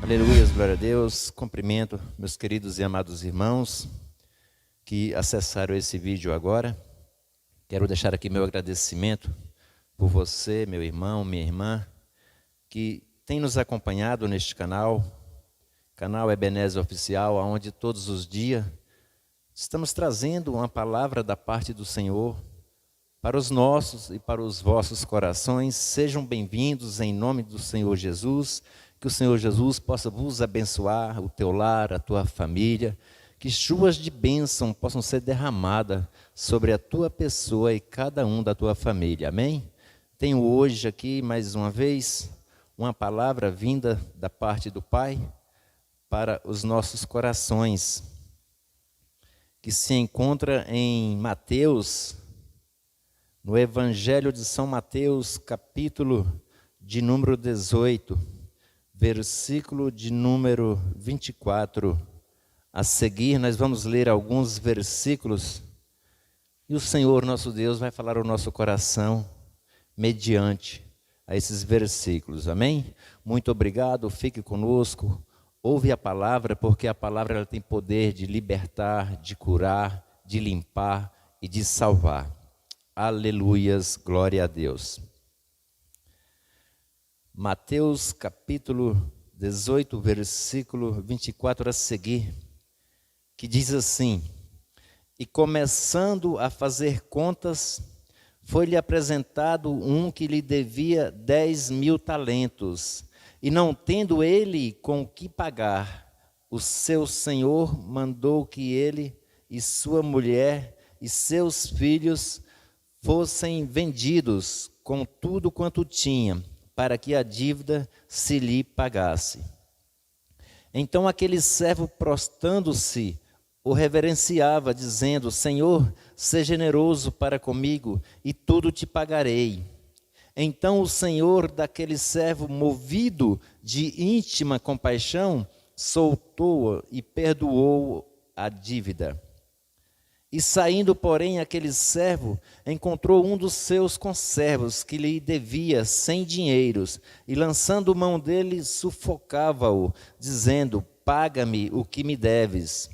Aleluia, glória a Deus. Cumprimento meus queridos e amados irmãos que acessaram esse vídeo agora. Quero deixar aqui meu agradecimento por você, meu irmão, minha irmã, que tem nos acompanhado neste canal Ebenezer Oficial, onde todos os dias estamos trazendo uma palavra da parte do Senhor para os nossos e para os vossos corações. Sejam bem-vindos em nome do Senhor Jesus. Que o Senhor Jesus possa vos abençoar, o teu lar, a tua família, que chuvas de bênção possam ser derramadas sobre a tua pessoa e cada um da tua família. Amém? Tenho hoje aqui, mais uma vez, uma palavra vinda da parte do Pai para os nossos corações, que se encontra em Mateus, no Evangelho de São Mateus, capítulo de número 18, versículo de número 24. A seguir, nós vamos ler alguns versículos e o Senhor, nosso Deus, vai falar ao nosso coração mediante a esses versículos. Amém? Muito obrigado, fique conosco, ouve a palavra, porque a palavra ela tem poder de libertar, de curar, de limpar e de salvar. Aleluias, glória a Deus. Mateus capítulo 18, versículo 24 a seguir, que diz assim: E começando a fazer contas, foi-lhe apresentado um que lhe devia 10.000 talentos, e não tendo ele com que pagar, o seu senhor mandou que ele e sua mulher e seus filhos fossem vendidos com tudo quanto tinha, para que a dívida se lhe pagasse. Então aquele servo, prostrando-se, o reverenciava, dizendo: Senhor, seja generoso para comigo, e tudo te pagarei. Então o senhor daquele servo, movido de íntima compaixão, soltou-o e perdoou a dívida. E saindo, porém, aquele servo encontrou um dos seus conservos que lhe devia 100 dinheiros, e lançando mão dele, sufocava-o, dizendo: Paga-me o que me deves.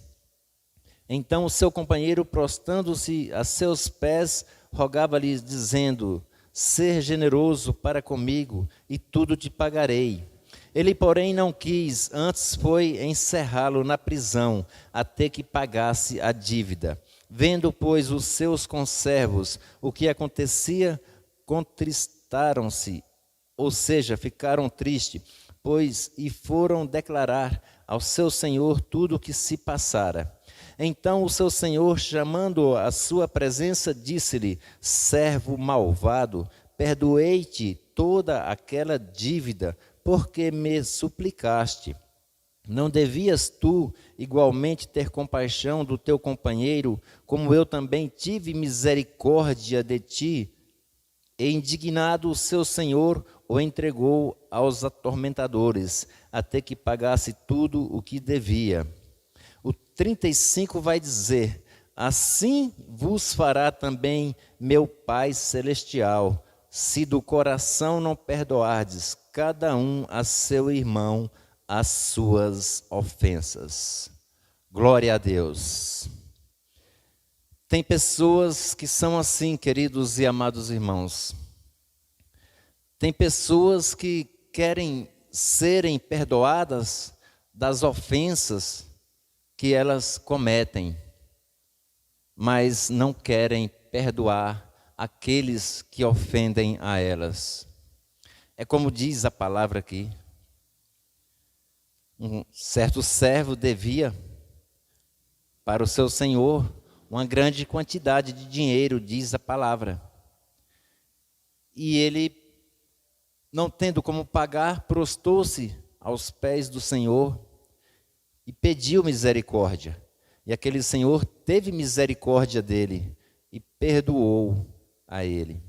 Então o seu companheiro, prostrando-se a seus pés, rogava-lhe, dizendo: Ser generoso para comigo, e tudo te pagarei. Ele, porém, não quis, antes foi encerrá-lo na prisão, até que pagasse a dívida. Vendo, pois, os seus conservos o que acontecia, contristaram-se, ou seja, ficaram tristes, pois e foram declarar ao seu senhor tudo o que se passara. Então o seu senhor, chamando-o à sua presença, disse-lhe: Servo malvado, perdoei-te toda aquela dívida, porque me suplicaste. Não devias tu igualmente ter compaixão do teu companheiro, como eu também tive misericórdia de ti? E indignado o seu senhor o entregou aos atormentadores, até que pagasse tudo o que devia. O 35 vai dizer: Assim vos fará também meu Pai Celestial, se do coração não perdoardes cada um a seu irmão as suas ofensas. Glória a Deus. Tem pessoas que são assim, queridos e amados irmãos. Tem pessoas que querem serem perdoadas das ofensas que elas cometem, mas não querem perdoar aqueles que ofendem a elas. É como diz a palavra aqui. Um certo servo devia para o seu senhor uma grande quantidade de dinheiro, diz a palavra. E ele, não tendo como pagar, prostrou-se aos pés do Senhor e pediu misericórdia. E aquele senhor teve misericórdia dele e perdoou a ele.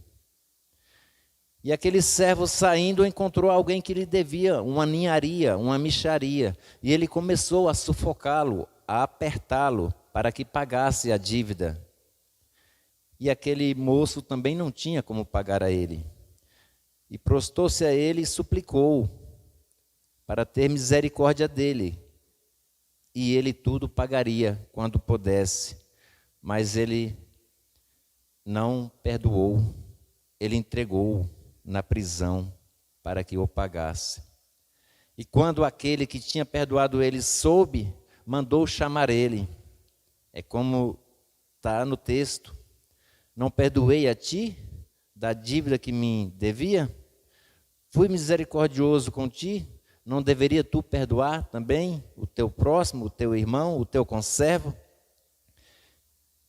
E aquele servo, saindo, encontrou alguém que lhe devia uma ninharia, uma mixaria. E ele começou a sufocá-lo, a apertá-lo, para que pagasse a dívida. E aquele moço também não tinha como pagar a ele. E prostrou-se a ele e suplicou: para ter misericórdia dele, e ele tudo pagaria quando pudesse, mas ele não perdoou, ele entregou na prisão para que o pagasse. E quando aquele que tinha perdoado ele soube, mandou chamar ele. É como está no texto: não perdoei a ti da dívida que me devia? Fui misericordioso com ti? Não deveria tu perdoar também o teu próximo, o teu irmão, o teu conservo?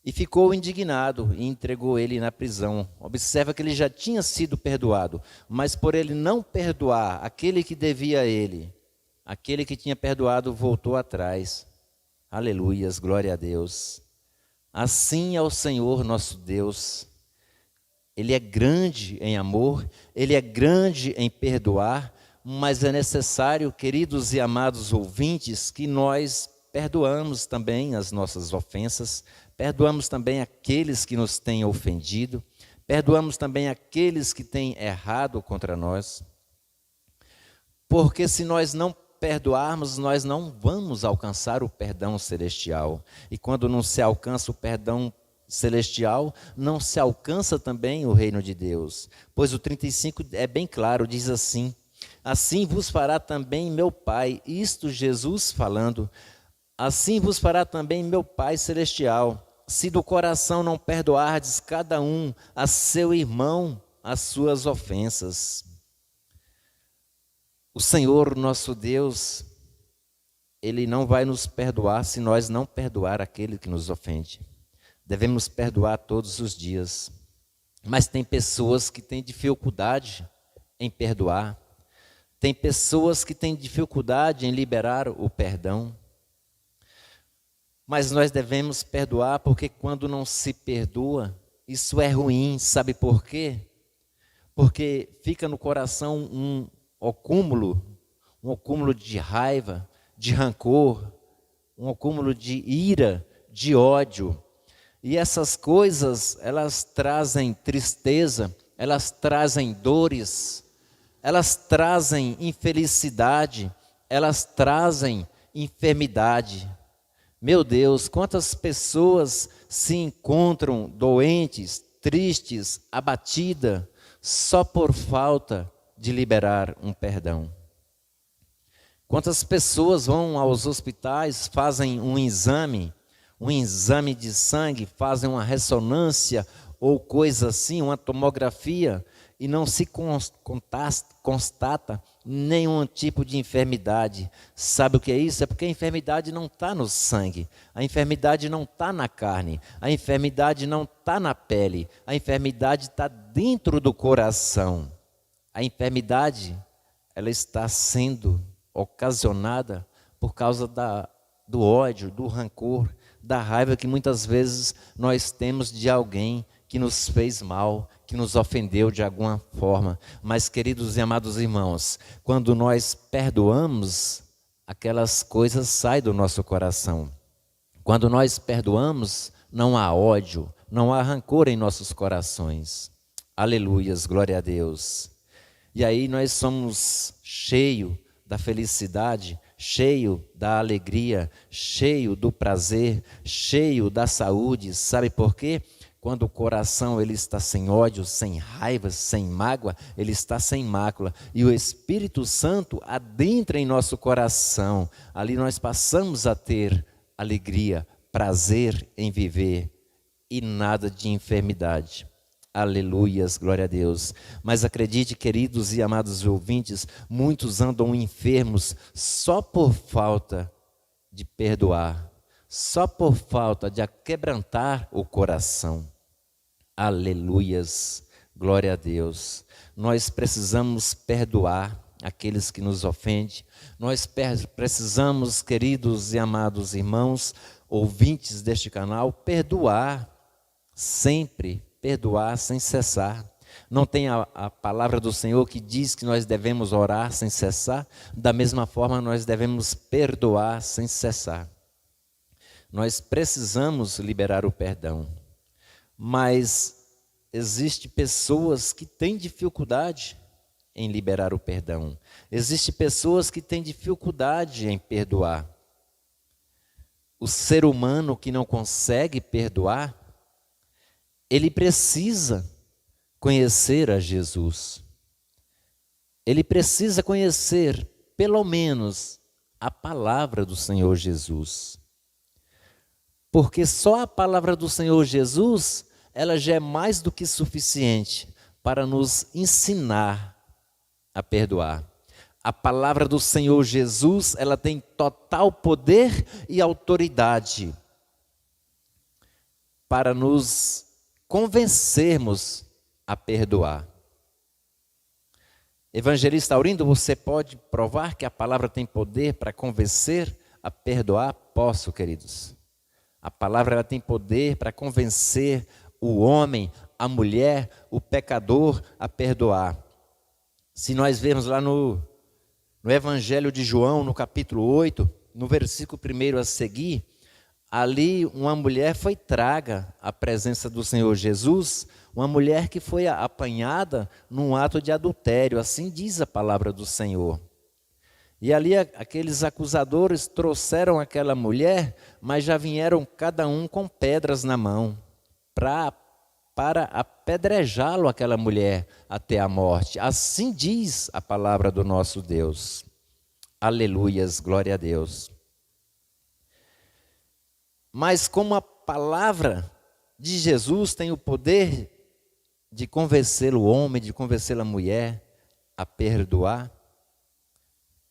E ficou indignado e entregou ele na prisão. Observa que ele já tinha sido perdoado, mas por ele não perdoar aquele que devia a ele, aquele que tinha perdoado voltou atrás. Aleluias, glória a Deus. Assim é o Senhor nosso Deus. Ele é grande em amor, ele é grande em perdoar, mas é necessário, queridos e amados ouvintes, que nós perdoamos também as nossas ofensas, perdoamos também aqueles que nos têm ofendido, perdoamos também aqueles que têm errado contra nós. Porque se nós não perdoarmos, nós não vamos alcançar o perdão celestial. E quando não se alcança o perdão celestial, não se alcança também o reino de Deus. Pois o 35 é bem claro, diz assim: assim vos fará também meu Pai, isto Jesus falando, assim vos fará também meu Pai celestial, se do coração não perdoardes cada um a seu irmão as suas ofensas. O Senhor nosso Deus, Ele não vai nos perdoar se nós não perdoar aquele que nos ofende. Devemos perdoar todos os dias. Mas tem pessoas que têm dificuldade em perdoar. Tem pessoas que têm dificuldade em liberar o perdão. Mas nós devemos perdoar, porque quando não se perdoa, isso é ruim. Sabe por quê? Porque fica no coração um acúmulo de raiva, de rancor, um acúmulo de ira, de ódio. E essas coisas, elas trazem tristeza, elas trazem dores, elas trazem infelicidade, elas trazem enfermidade. Meu Deus, quantas pessoas se encontram doentes, tristes, abatidas, só por falta de liberar um perdão. Quantas pessoas vão aos hospitais, fazem um exame de sangue, fazem uma ressonância ou coisa assim, uma tomografia, e não se constata nenhum tipo de enfermidade. Sabe o que é isso? É porque a enfermidade não está no sangue, a enfermidade não está na carne, a enfermidade não está na pele, a enfermidade está dentro do coração. A enfermidade, ela está sendo ocasionada por causa do ódio, do rancor, da raiva que muitas vezes nós temos de alguém que nos fez mal, que nos ofendeu de alguma forma. Mas, queridos e amados irmãos, quando nós perdoamos, aquelas coisas saem do nosso coração. Quando nós perdoamos, não há ódio, não há rancor em nossos corações. Aleluias, glória a Deus. E aí nós somos cheios da felicidade, cheio da alegria, cheio do prazer, cheio da saúde. Sabe por quê? Quando o coração ele está sem ódio, sem raiva, sem mágoa, ele está sem mácula. E o Espírito Santo adentra em nosso coração. Ali nós passamos a ter alegria, prazer em viver e nada de enfermidade. Aleluias, glória a Deus. Mas acredite, queridos e amados ouvintes, muitos andam enfermos só por falta de perdoar, só por falta de aquebrantar o coração. Aleluias, glória a Deus. Nós precisamos perdoar aqueles que nos ofendem. Nós precisamos, queridos e amados irmãos, ouvintes deste canal, perdoar sempre. Perdoar sem cessar. Não tem a palavra do Senhor que diz que nós devemos orar sem cessar? Da mesma forma, nós devemos perdoar sem cessar. Nós precisamos liberar o perdão. Mas existem pessoas que têm dificuldade em liberar o perdão. Existem pessoas que têm dificuldade em perdoar. O ser humano que não consegue perdoar, ele precisa conhecer a Jesus. Ele precisa conhecer, pelo menos, a palavra do Senhor Jesus. Porque só a palavra do Senhor Jesus, ela já é mais do que suficiente para nos ensinar a perdoar. A palavra do Senhor Jesus, ela tem total poder e autoridade para nos convencermos a perdoar. Evangelista Aurindo, você pode provar que a palavra tem poder para convencer a perdoar? Posso, queridos. A palavra ela tem poder para convencer o homem, a mulher, o pecador a perdoar. Se nós vermos lá no Evangelho de João, no capítulo 8, no versículo 1 a seguir, ali uma mulher foi traga à presença do Senhor Jesus, uma mulher que foi apanhada num ato de adultério, assim diz a palavra do Senhor. E ali aqueles acusadores trouxeram aquela mulher, mas já vieram cada um com pedras na mão, para apedrejá-lo aquela mulher até a morte. Assim diz a palavra do nosso Deus. Aleluias, glória a Deus. Mas como a palavra de Jesus tem o poder de convencer o homem, de convencer a mulher a perdoar,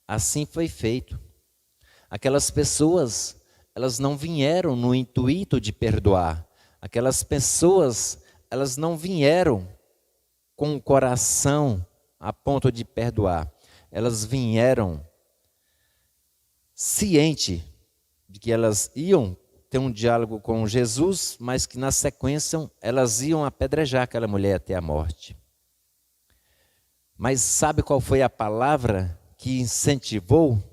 assim foi feito. Aquelas pessoas, elas não vieram no intuito de perdoar. Aquelas pessoas, elas não vieram com o coração a ponto de perdoar. Elas vieram ciente de que elas iam ter um diálogo com Jesus, mas que na sequência elas iam apedrejar aquela mulher até a morte. Mas sabe qual foi a palavra que incentivou?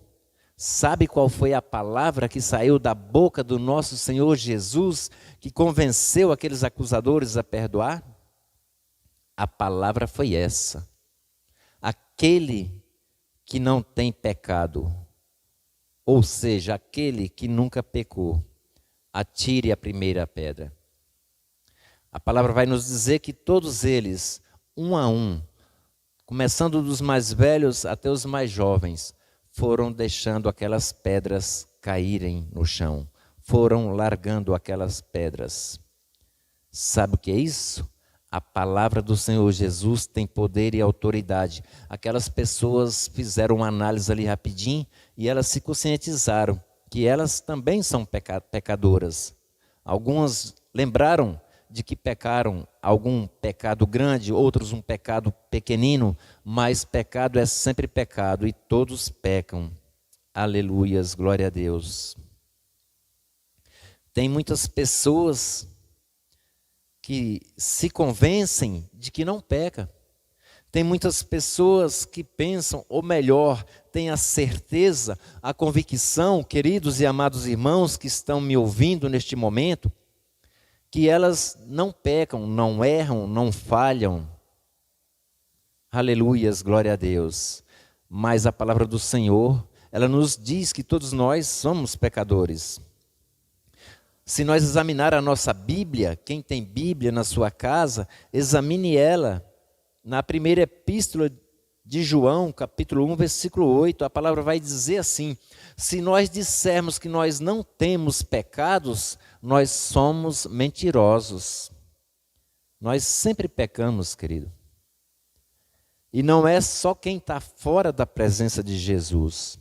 Sabe qual foi a palavra que saiu da boca do nosso Senhor Jesus, que convenceu aqueles acusadores a perdoar? A palavra foi essa: aquele que não tem pecado, ou seja, aquele que nunca pecou, atire a primeira pedra. A palavra vai nos dizer que todos eles, um a um, começando dos mais velhos até os mais jovens, foram deixando aquelas pedras caírem no chão, foram largando aquelas pedras. Sabe o que é isso? A palavra do Senhor Jesus tem poder e autoridade. Aquelas pessoas fizeram uma análise ali rapidinho e elas se conscientizaram que elas também são pecadoras. Algumas lembraram de que pecaram algum pecado grande, outros um pecado pequenino, mas pecado é sempre pecado e todos pecam. Aleluias, glória a Deus. Tem muitas pessoas que se convencem de que não peca. Tem muitas pessoas que pensam, ou melhor, têm a certeza, a convicção, queridos e amados irmãos que estão me ouvindo neste momento, que elas não pecam, não erram, não falham. Aleluias, glória a Deus. Mas a palavra do Senhor, ela nos diz que todos nós somos pecadores. Se nós examinar a nossa Bíblia, quem tem Bíblia na sua casa, examine ela. Na primeira epístola de João, capítulo 1, versículo 8, a palavra vai dizer assim: se nós dissermos que nós não temos pecados, nós somos mentirosos. Nós sempre pecamos, querido. E não é só quem está fora da presença de Jesus.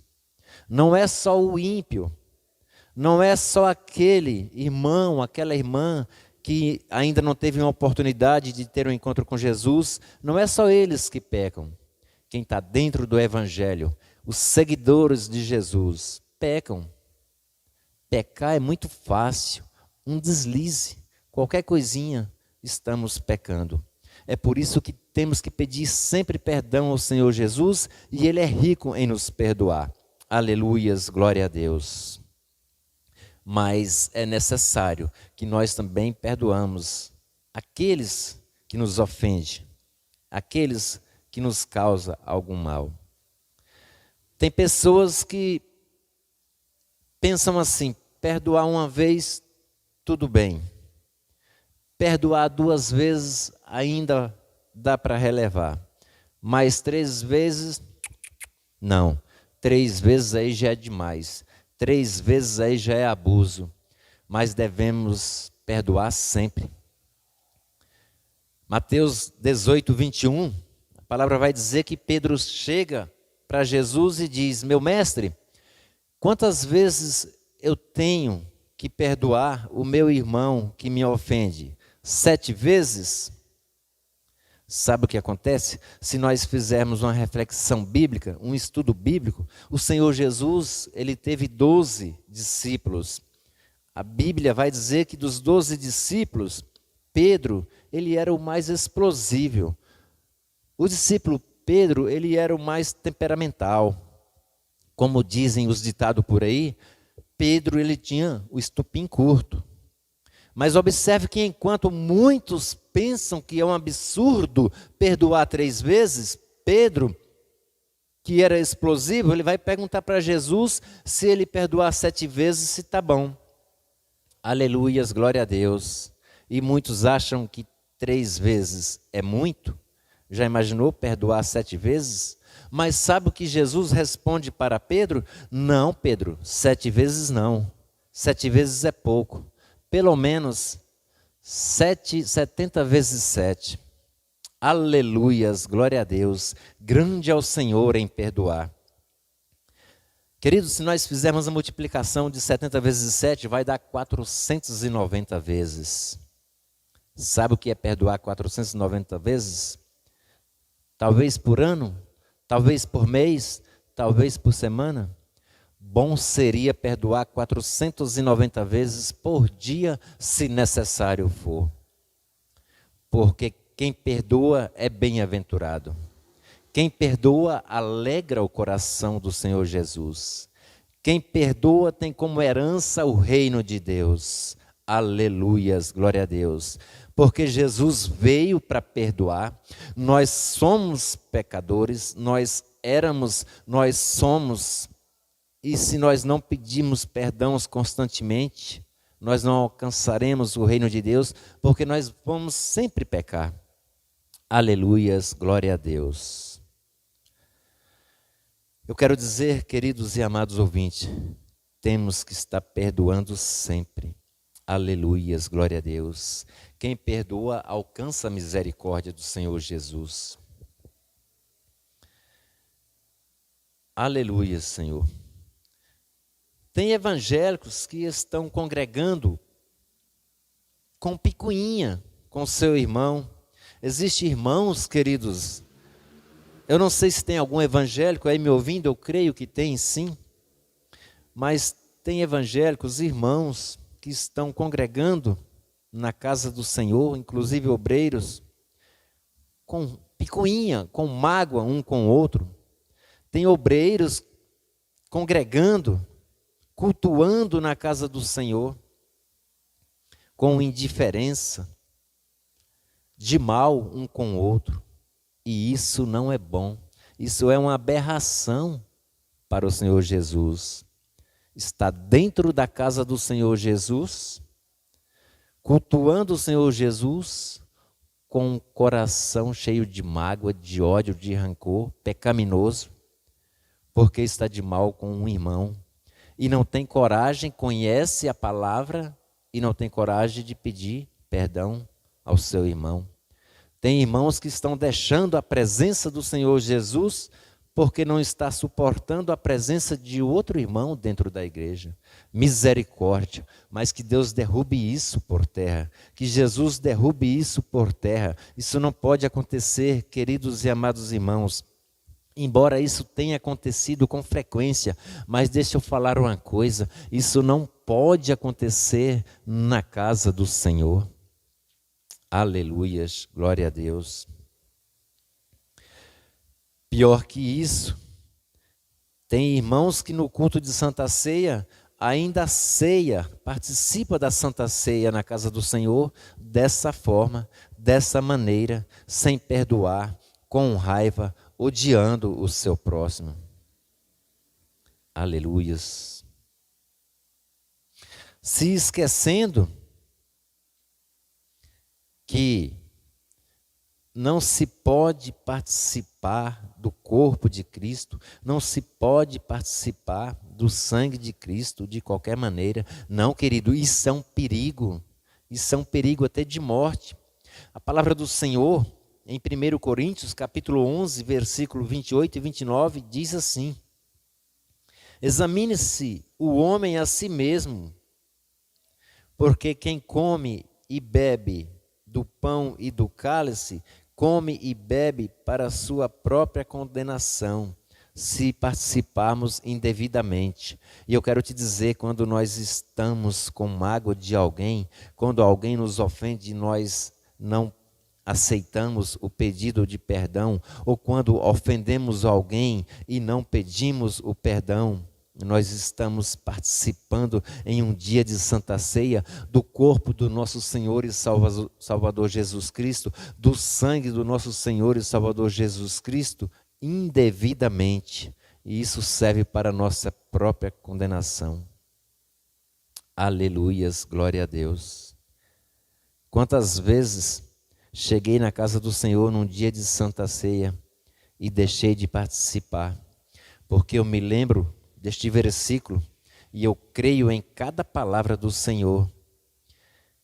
Não é só o ímpio. Não é só aquele irmão, aquela irmã que ainda não teve uma oportunidade de ter um encontro com Jesus. Não é só eles que pecam. Quem está dentro do Evangelho, os seguidores de Jesus, pecam. Pecar é muito fácil. Um deslize, qualquer coisinha, estamos pecando. É por isso que temos que pedir sempre perdão ao Senhor Jesus, e Ele é rico em nos perdoar. Aleluias, glória a Deus. Mas é necessário que nós também perdoamos aqueles que nos ofendem, aqueles que nos causa algum mal. Tem pessoas que pensam assim: perdoar uma vez, tudo bem. Perdoar 2 vezes ainda dá para relevar. Mas 3 vezes, não. 3 vezes aí já é demais. 3 vezes aí já é abuso. Mas devemos perdoar sempre. Mateus 18, 21, a palavra vai dizer que Pedro chega para Jesus e diz: meu mestre, quantas vezes eu tenho que perdoar o meu irmão que me ofende? 7 vezes? Sabe o que acontece? Se nós fizermos uma reflexão bíblica, um estudo bíblico, o Senhor Jesus, ele teve 12 discípulos. A Bíblia vai dizer que dos 12 discípulos, Pedro, ele era o mais explosivo. O discípulo Pedro, ele era o mais temperamental. Como dizem os ditados por aí, Pedro, ele tinha o estupim curto. Mas observe que enquanto muitos pensam que é um absurdo perdoar 3 vezes, Pedro, que era explosivo, ele vai perguntar para Jesus se ele perdoar 7 vezes, se está bom. Aleluias, glória a Deus. E muitos acham que 3 vezes é muito. Já imaginou perdoar 7 vezes? Mas sabe o que Jesus responde para Pedro? Não, Pedro, 7 vezes não. 7 vezes é pouco. Pelo menos 70 vezes 7. Aleluias, glória a Deus. Grande é o Senhor em perdoar. Queridos, se nós fizermos a multiplicação de 70 vezes 7, vai dar 490 vezes. Sabe o que é perdoar 490 vezes? Talvez por ano, talvez por mês, talvez por semana. Bom seria perdoar 490 vezes por dia, se necessário for. Porque quem perdoa é bem-aventurado. Quem perdoa alegra o coração do Senhor Jesus. Quem perdoa tem como herança o reino de Deus. Aleluias, glória a Deus. Porque Jesus veio para perdoar. Nós somos pecadores, nós éramos, nós somos. E se nós não pedirmos perdão constantemente, nós não alcançaremos o reino de Deus, porque nós vamos sempre pecar. Aleluias, glória a Deus. Eu quero dizer, queridos e amados ouvintes, temos que estar perdoando sempre. Aleluias, glória a Deus. Quem perdoa alcança a misericórdia do Senhor Jesus. Aleluias, Senhor. Tem evangélicos que estão congregando com picuinha com seu irmão. Existem irmãos, queridos, eu não sei se tem algum evangélico aí me ouvindo, eu creio que tem sim. Mas tem evangélicos, irmãos, que estão congregando na casa do Senhor, inclusive obreiros, com picuinha, com mágoa um com o outro. Tem obreiros congregando, cultuando na casa do Senhor, com indiferença, de mal um com o outro. E isso não é bom. Isso é uma aberração para o Senhor Jesus. Está dentro da casa do Senhor Jesus, cultuando o Senhor Jesus, com um coração cheio de mágoa, de ódio, de rancor, pecaminoso, porque está de mal com um irmão. E não tem coragem, conhece a palavra e não tem coragem de pedir perdão ao seu irmão. Tem irmãos que estão deixando a presença do Senhor Jesus porque não está suportando a presença de outro irmão dentro da igreja. Misericórdia, mas que Deus derrube isso por terra, que Jesus derrube isso por terra. Isso não pode acontecer, queridos e amados irmãos. Embora isso tenha acontecido com frequência, mas deixa eu falar uma coisa, isso não pode acontecer na casa do Senhor. Aleluias, glória a Deus. Pior que isso, tem irmãos que no culto de Santa Ceia, ainda ceia, participa da Santa Ceia na casa do Senhor, dessa forma, dessa maneira, sem perdoar, com raiva, odiando o seu próximo. Aleluias. Se esquecendo que não se pode participar do corpo de Cristo, não se pode participar do sangue de Cristo de qualquer maneira. Não, querido, isso é um perigo até de morte. A palavra do Senhor, em 1 Coríntios, capítulo 11, versículo 28 e 29, diz assim: examine-se o homem a si mesmo, porque quem come e bebe do pão e do cálice, come e bebe para a sua própria condenação, se participarmos indevidamente. E eu quero te dizer, quando nós estamos com mágoa de alguém, quando alguém nos ofende e nós não aceitamos o pedido de perdão, ou quando ofendemos alguém e não pedimos o perdão, nós estamos participando em um dia de Santa Ceia do corpo do nosso Senhor e Salvador Jesus Cristo, do sangue do nosso Senhor e Salvador Jesus Cristo, indevidamente. E isso serve para a nossa própria condenação. Aleluias, glória a Deus. Quantas vezes cheguei na casa do Senhor num dia de Santa Ceia e deixei de participar, porque eu me lembro deste versículo, e eu creio em cada palavra do Senhor.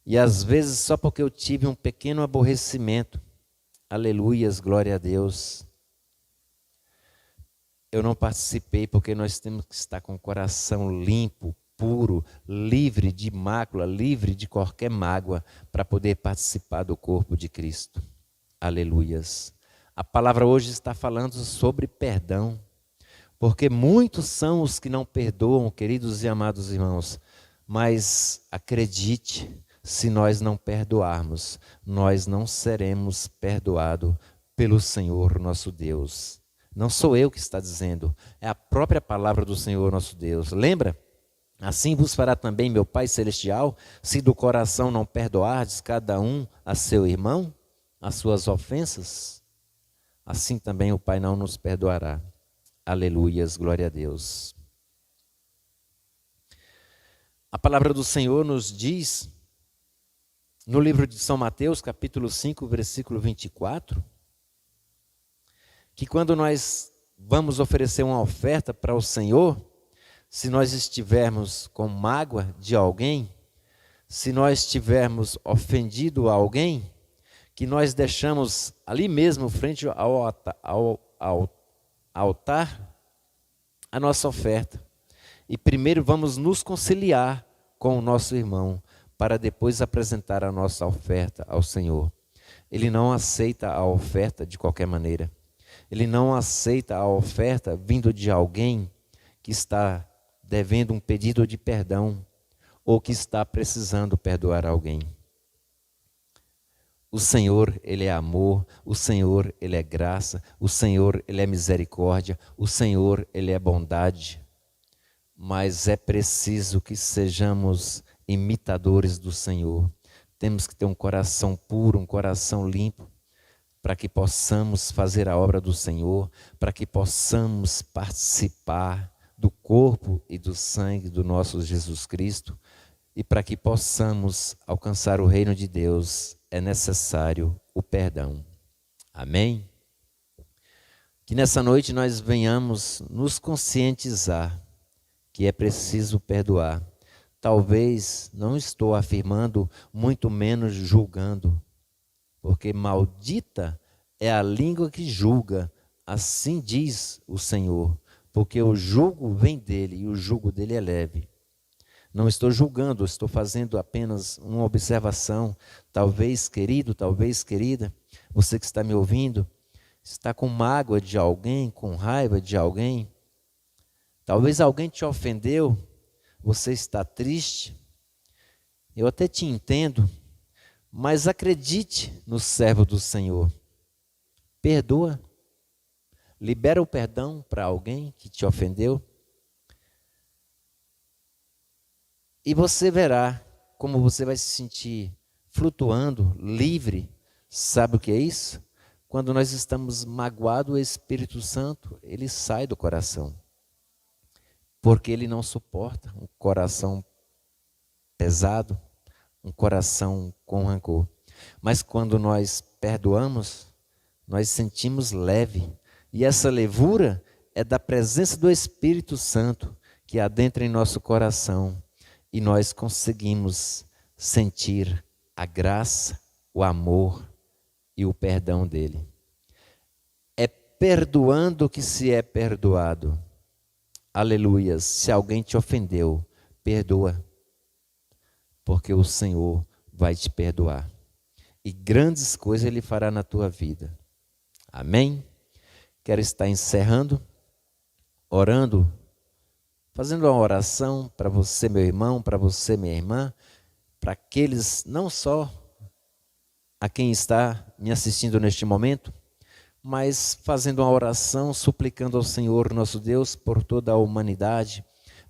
E às vezes só porque eu tive um pequeno aborrecimento, aleluias, glória a Deus, eu não participei, porque nós temos que estar com o coração limpo, puro, livre de mácula, livre de qualquer mágoa, para poder participar do corpo de Cristo. Aleluias. A palavra hoje está falando sobre perdão. Porque muitos são os que não perdoam, queridos e amados irmãos. Mas acredite, se nós não perdoarmos, nós não seremos perdoados pelo Senhor nosso Deus. Não sou eu que está dizendo, é a própria palavra do Senhor nosso Deus. Lembra? Assim vos fará também meu Pai Celestial, se do coração não perdoardes cada um a seu irmão, as suas ofensas. Assim também o Pai não nos perdoará. Aleluias, glória a Deus. A palavra do Senhor nos diz, no livro de São Mateus, capítulo 5, versículo 24, que quando nós vamos oferecer uma oferta para o Senhor, se nós estivermos com mágoa de alguém, se nós tivermos ofendido alguém, que nós deixamos ali mesmo, frente ao altar, a nossa oferta. E primeiro vamos nos conciliar com o nosso irmão, para depois apresentar a nossa oferta ao Senhor. Ele não aceita a oferta de qualquer maneira. Ele não aceita a oferta vindo de alguém que está devendo um pedido de perdão, ou que está precisando perdoar alguém. O Senhor, Ele é amor, o Senhor, Ele é graça, o Senhor, Ele é misericórdia, o Senhor, Ele é bondade. Mas é preciso que sejamos imitadores do Senhor. Temos que ter um coração puro, um coração limpo, para que possamos fazer a obra do Senhor, para que possamos participar do corpo e do sangue do nosso Jesus Cristo, e para que possamos alcançar o reino de Deus, é necessário o perdão. Amém? Que nessa noite nós venhamos nos conscientizar que é preciso perdoar. Talvez não estou afirmando, muito menos julgando, porque maldita é a língua que julga, assim diz o Senhor, porque o jugo vem dele e o jugo dele é leve. Não estou julgando, estou fazendo apenas uma observação. Talvez, querido, talvez, querida, você que está me ouvindo, está com mágoa de alguém, com raiva de alguém. Talvez alguém te ofendeu, você está triste. Eu até te entendo, mas acredite no servo do Senhor. Perdoa. Libera o perdão para alguém que te ofendeu. E você verá como você vai se sentir flutuando, livre. Sabe o que é isso? Quando nós estamos magoados, o Espírito Santo, ele sai do coração. Porque ele não suporta um coração pesado, um coração com rancor. Mas quando nós perdoamos, nós sentimos leve. E essa levura é da presença do Espírito Santo que adentra em nosso coração. E nós conseguimos sentir a graça, o amor e o perdão dele. É perdoando que se é perdoado. Aleluia. Se alguém te ofendeu, perdoa. Porque o Senhor vai te perdoar. E grandes coisas ele fará na tua vida. Amém? Quero estar encerrando, orando, fazendo uma oração para você, meu irmão, para você, minha irmã, para aqueles, não só a quem está me assistindo neste momento, mas fazendo uma oração, suplicando ao Senhor nosso Deus por toda a humanidade,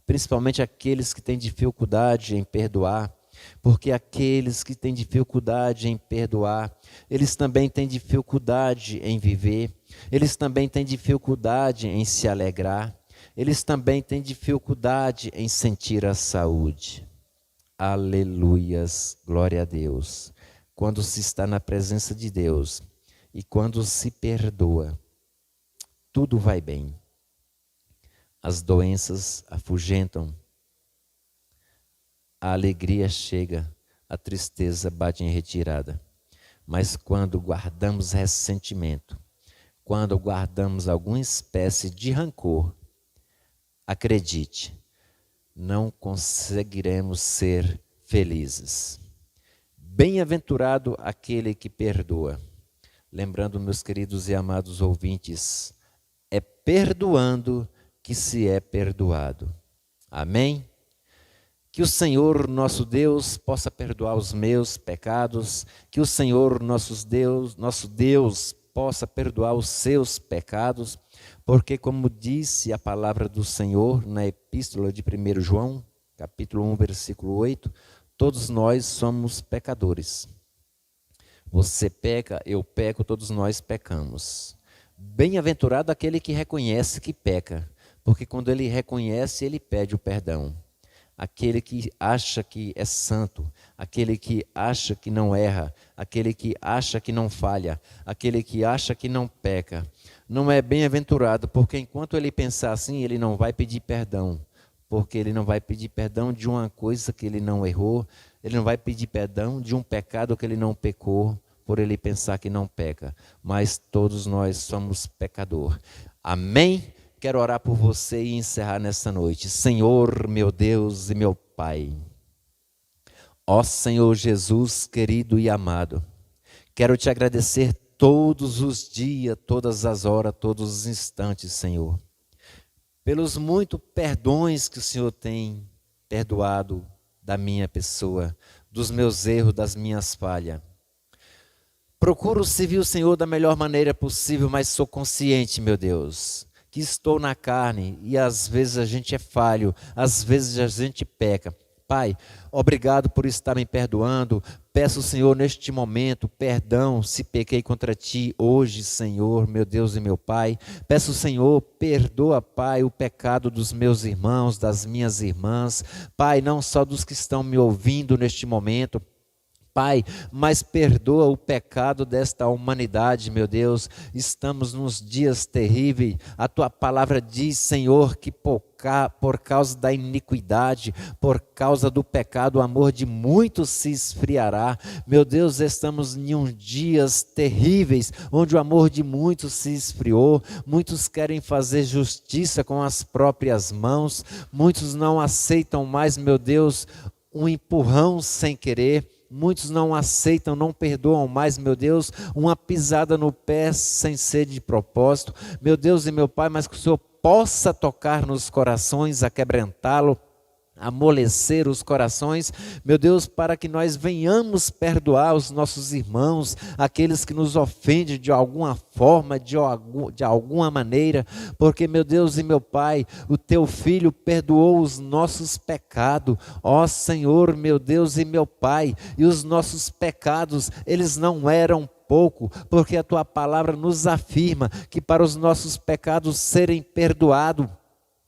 principalmente aqueles que têm dificuldade em perdoar, porque aqueles que têm dificuldade em perdoar, eles também têm dificuldade em viver, eles também têm dificuldade em se alegrar, eles também têm dificuldade em sentir a saúde. Aleluias, glória a Deus. Quando se está na presença de Deus e quando se perdoa, tudo vai bem. As doenças afugentam, a alegria chega, a tristeza bate em retirada. Mas quando guardamos ressentimento, quando guardamos alguma espécie de rancor, acredite, não conseguiremos ser felizes. Bem-aventurado aquele que perdoa. Lembrando, meus queridos e amados ouvintes, é perdoando que se é perdoado. Amém? Que o Senhor nosso Deus possa perdoar os meus pecados, que o Senhor nosso Deus possa perdoar os seus pecados, porque como disse a palavra do Senhor na epístola de 1 João, capítulo 1, versículo 8, todos nós somos pecadores. Você peca, eu peco, todos nós pecamos. Bem-aventurado aquele que reconhece que peca, porque quando ele reconhece, ele pede o perdão. Aquele que acha que é santo, aquele que acha que não erra, aquele que acha que não falha, aquele que acha que não peca, não é bem-aventurado, porque enquanto ele pensar assim, ele não vai pedir perdão, porque ele não vai pedir perdão de uma coisa que ele não errou, ele não vai pedir perdão de um pecado que ele não pecou, por ele pensar que não peca, mas todos nós somos pecador. Amém? Quero orar por você e encerrar nessa noite. Senhor, meu Deus e meu Pai. Ó Senhor Jesus, querido e amado, quero te agradecer todos os dias, todas as horas, todos os instantes, Senhor, pelos muitos perdões que o Senhor tem perdoado da minha pessoa, dos meus erros, das minhas falhas. Procuro servir o Senhor da melhor maneira possível, mas sou consciente, meu Deus, que estou na carne e às vezes a gente é falho, às vezes a gente peca. Pai, obrigado por estar me perdoando. Peço, Senhor, neste momento, perdão se pequei contra Ti hoje, Senhor, meu Deus e meu Pai. Peço, Senhor, perdoa, Pai, o pecado dos meus irmãos, das minhas irmãs. Pai, não só dos que estão me ouvindo neste momento, Pai, mas perdoa o pecado desta humanidade, meu Deus. Estamos nos dias terríveis. A Tua palavra diz, Senhor, que por causa da iniquidade, por causa do pecado, o amor de muitos se esfriará. Meu Deus, estamos em uns dias terríveis, onde o amor de muitos se esfriou. Muitos querem fazer justiça com as próprias mãos. Muitos não aceitam mais, meu Deus, um empurrão sem querer. Muitos não aceitam, não perdoam mais, meu Deus, uma pisada no pé sem ser de propósito. Meu Deus e meu Pai, mas que o Senhor possa tocar nos corações, aquebrantá-lo, amolecer os corações, meu Deus, para que nós venhamos perdoar os nossos irmãos, aqueles que nos ofendem de alguma forma, de alguma maneira, porque, meu Deus e meu Pai, o Teu Filho perdoou os nossos pecados, ó Senhor, meu Deus e meu Pai, e os nossos pecados, eles não eram pouco, porque a tua palavra nos afirma que para os nossos pecados serem perdoados,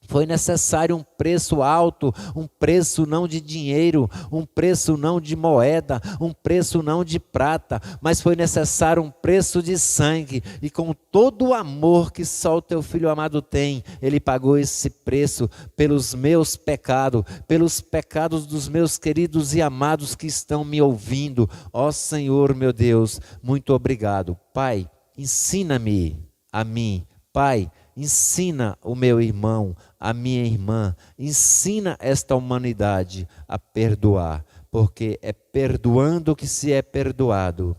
foi necessário um preço alto, um preço não de dinheiro, um preço não de moeda, um preço não de prata, mas foi necessário um preço de sangue. E com todo o amor que só o teu Filho amado tem, Ele pagou esse preço pelos meus pecados, pelos pecados dos meus queridos e amados que estão me ouvindo. Ó Senhor meu Deus, muito obrigado. Pai, ensina-me a mim. Pai, ensina o meu irmão, a minha irmã, ensina esta humanidade a perdoar, porque é perdoando que se é perdoado,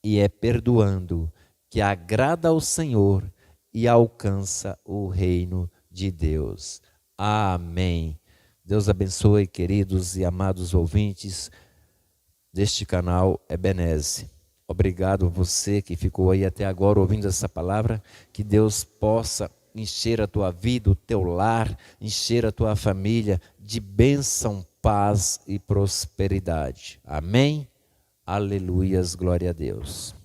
e é perdoando que agrada ao Senhor e alcança o reino de Deus. Amém. Deus abençoe, queridos e amados ouvintes deste canal Ebenezer. Obrigado a você que ficou aí até agora ouvindo essa palavra, que Deus possa encher a tua vida, o teu lar, encher a tua família de bênção, paz e prosperidade. Amém? Aleluias, glória a Deus.